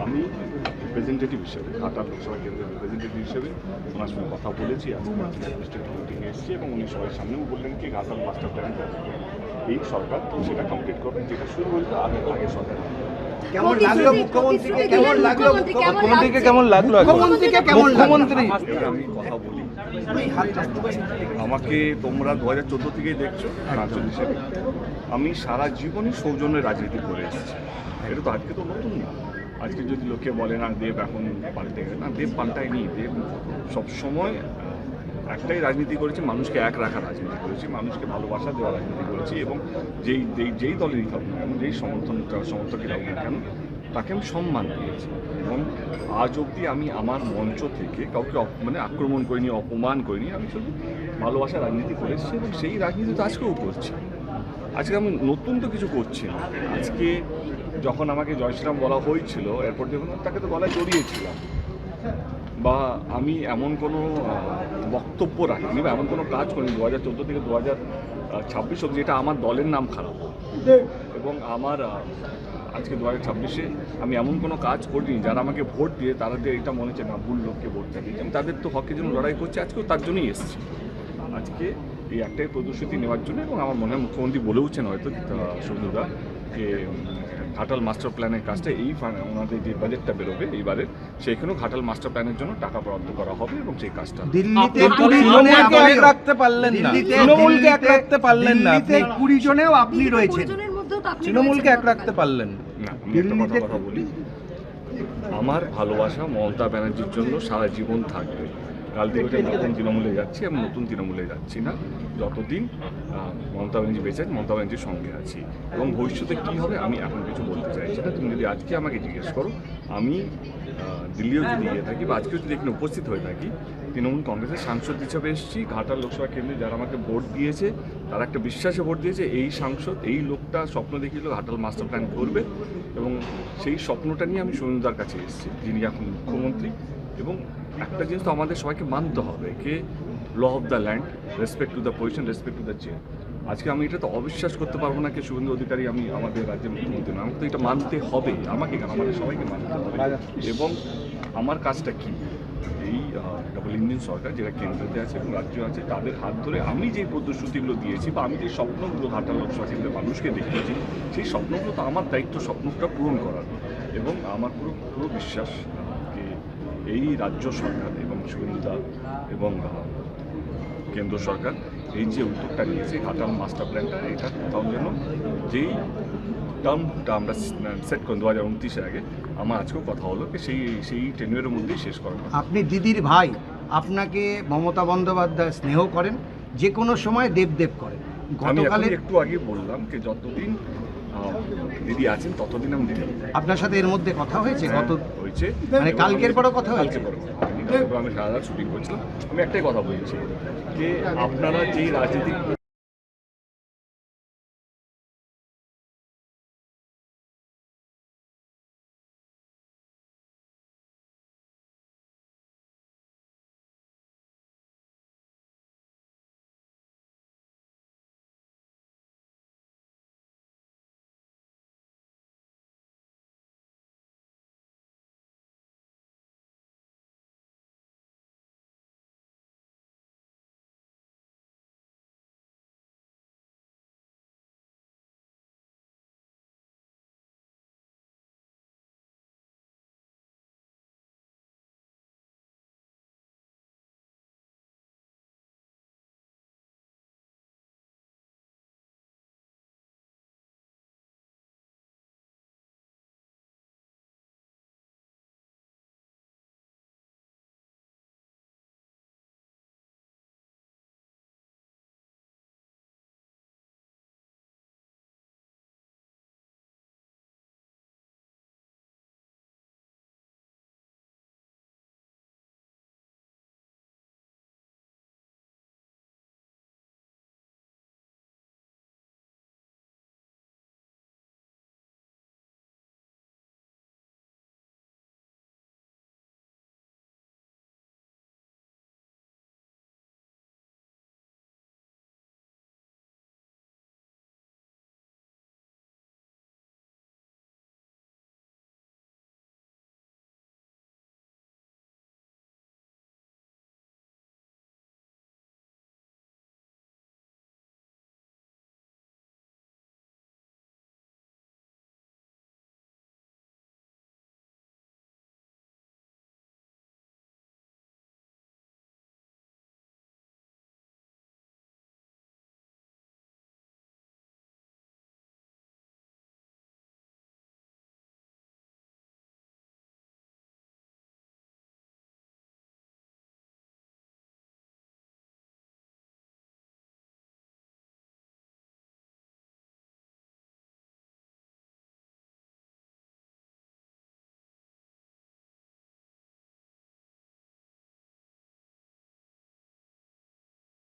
আমি রিপ্রেজেন্টেটিভ হিসেবে ঘাটাল লোকসভা কেন্দ্রের রিপ্রেজেন্টেটিভ হিসেবে ওনার সঙ্গে কথা বলেছি, আজকে ডিস্ট্রিক্ট মিটিংয়ে এসেছি এবং উনি সবাই সামনেও বললেন কি ঘাটাল মাস্টার প্ল্যানটা এই সরকার তো সেটা কমপ্লিট করবে, যেটা শুরু হয়েছে আগে সরকার। কেমন লাগলো মুখ্যমন্ত্রীকে? কেমন লাগলো মুখ্যমন্ত্রীকে? কেমন লাগলো? মুখ্যমন্ত্রী আমি কথা বলি, আমাকে তোমরা 2014 থেকেই দেখছো সাংসদ হিসেবে। আমি সারা জীবনই সৌজন্যের রাজনীতি করে এসেছি, এটা তো আজকে তো নতুন না। আজকে যদি লোকে বলে না দেব এখন পাল্টে গেছে, না দেব পাল্টায়নি। দেব সবসময় একটাই রাজনীতি করেছি, মানুষকে এক রাখার রাজনীতি করেছি, মানুষকে ভালোবাসা দেওয়ার রাজনীতি করেছি এবং যেই দলেরই থাকুক না কেন, যেই সমর্থকই থাকুক না কেন, তাকে আমি সম্মান দিয়েছি এবং আজ অবধি আমি আমার মঞ্চ থেকে কাউকে আক্রমণ করিনি, অপমান করিনি। আমি শুধু ভালোবাসার রাজনীতি করেছি এবং সেই রাজনীতি তো আজকেও করছি। আজকে আমি নতুন তো কিছু করছি না। আজকে যখন আমাকে জয় শ্রীরাম বলা হয়েছিল এরপর যখন তাকে তো গলায় জড়িয়েছিলাম, বা আমি এমন কোনো বক্তব্য রাখিনি বা এমন কোনো কাজ করিনি 2014 থেকে 2026 অবধি যেটা আমার দলের নাম খারাপ এবং আমার আজকে 2026-এ আমি এমন কোনো কাজ করিনি যারা আমাকে ভোট দিয়ে তারা এটা মনে হচ্ছে না ভুল লোককে ভোটটা দিয়েছি। আমি তাদের তো হকের জন্য লড়াই করছি, আজকেও তার জন্যই এসেছি। আজকে এই একটাই প্রদর্শিতি নেওয়ার জন্য এবং আমার মনে হয় মুখ্যমন্ত্রী বলেওছেন হয়তো সুন্দরদা যে ঘাটাল মাস্টার প্ল্যানের কাজটা এই ওনাদের যে বাজেটটা বেরোবে এইবারে সেইখানেও ঘাটাল মাস্টার প্ল্যানের জন্য টাকা বরাদ্দ করা হবে এবং সেই কাজটা দিল্লিতে রাখতে পারলেন না, তৃণমূলকে এক রাখতে পারলেন না, 20 জনেও আপনি রয়েছেন, তৃণমূলকে এক রাখতে পারলেন না। আমি একটা কথা বলি, আমার ভালোবাসা মমতা ব্যানার্জির জন্য সারা জীবন থাকবে। কাল থেকে নতুন তৃণমূলে যাচ্ছি, আমি নতুন তৃণমূলে যাচ্ছি না। যতদিন মমতা ব্যানার্জি বেঁচে আছে মমতা ব্যানার্জির সঙ্গে আছি এবং ভবিষ্যতে কী হবে আমি এখন কিছু বলতে চাইছি না। তুমি যদি আজকে আমাকে জিজ্ঞেস করো, আমি দিল্লিও যদি গিয়ে থাকি বা আজকেও যদি এখানে উপস্থিত হয়ে থাকি, তৃণমূল কংগ্রেসের সাংসদ হিসাবে এসেছি। ঘাটাল লোকসভা কেন্দ্রে যারা আমাকে ভোট দিয়েছে তারা একটা বিশ্বাসে ভোট দিয়েছে, এই সাংসদ এই লোকটা স্বপ্ন দেখিয়েছিল ঘাটাল মাস্টার প্ল্যান করবে এবং সেই স্বপ্নটা নিয়ে আমি সুনীলদার কাছে এসেছি, যিনি এখন মুখ্যমন্ত্রী। এবং একটা জিনিস তো আমাদের সবাইকে মানতে হবে, কে law of the land, respect to the position, respect to the chair. আজকে আমি এটা তো অবিশ্বাস করতে পারবো না কি শুভেন্দু অধিকারী আমি আমাদের রাজ্যের মুখ্যমন্ত্রী না, আমাকে তো এটা মানতে হবে, আমাকে কেন আমাদের সবাইকে মানতে হবে। এবং আমার কাজটা কি, এই ডাবল ইঞ্জিন সরকার যেটা কেন্দ্রতে আছে এবং রাজ্য আছে তাদের হাত ধরে আমি যে প্রতিশ্রুতিগুলো দিয়েছি বা আমি যে স্বপ্নগুলো ঘাটাল লোকসভা কেন্দ্রের মানুষকে দেখিয়েছি, সেই স্বপ্নগুলো তো আমার দায়িত্ব স্বপ্নটা পূরণ করার। এবং আমার পুরো বিশ্বাস এই রাজ্য সরকার এবং শুভেন্দুদা এবং কেন্দ্র সরকার এই যে উদ্যোগটা নিয়েছে ঘাটাল মাস্টার প্ল্যানটা, এটা কোথাও যেন যেই টার্মটা আমরা সেট করি 2029-এর আগে, আমার আজকেও কথা হলো যে সেই টেনিয়রের মধ্যেই শেষ করা। আপনি দিদির ভাই, আপনাকে মমতা বন্দ্যোপাধ্যায় স্নেহ করেন, যে কোনো সময় দেব করেন। গতকালে একটু আগে বললাম যে যতদিন দিদি আছেন ততদিন আমি দিদি। আপনার সাথে এর মধ্যে কথা হয়েছে? হয়েছে, মানে কালকের পরও কথা হয়েছে? আমি সারা রাত শুটিং করছিলাম। আমি একটাই কথা বলছি যে আপনারা যেই রাজনীতি